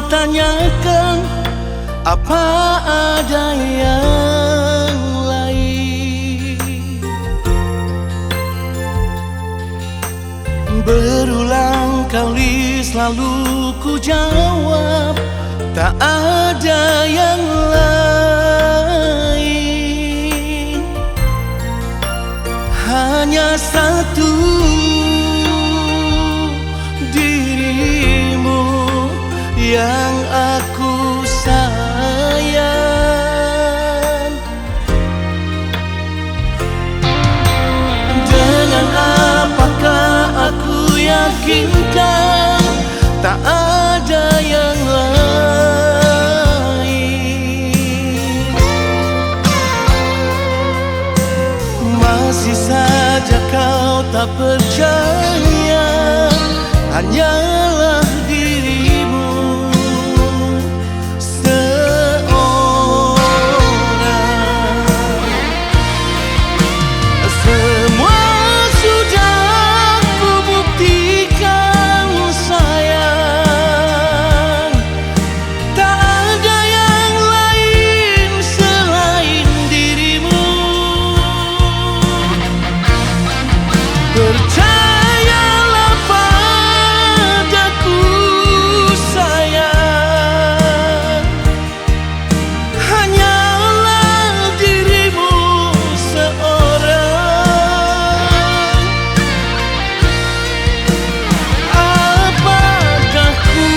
tanyakan apa ada yang lain. Berulang kali selalu ku jawab, tak ada yang lain. Hanya satu, dirimu yang aku sayang. Dengan apakah aku yakinkan tak ada yang lain. Masih saja kau tak percaya, hanyalah dirimu seorang. Semua sudah ku buktikan sayang, tak ada yang lain selain dirimu. Percayalah padaku sayang, hanyalah dirimu seorang. Apakah ku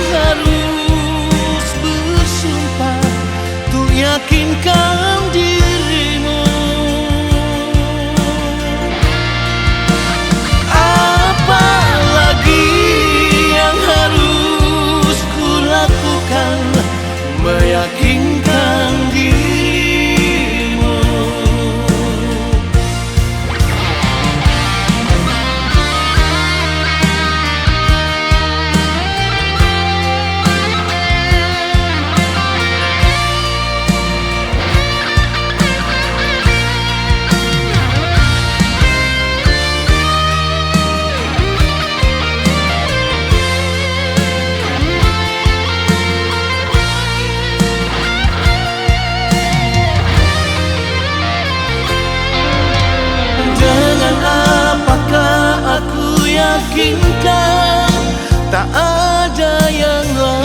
harus bersumpah untuk yakinkan dirimu? Apalagi yang harus ku lakukan meyakinkan dirimu? Dengan apakah aku yakinkan tak ada yang lain.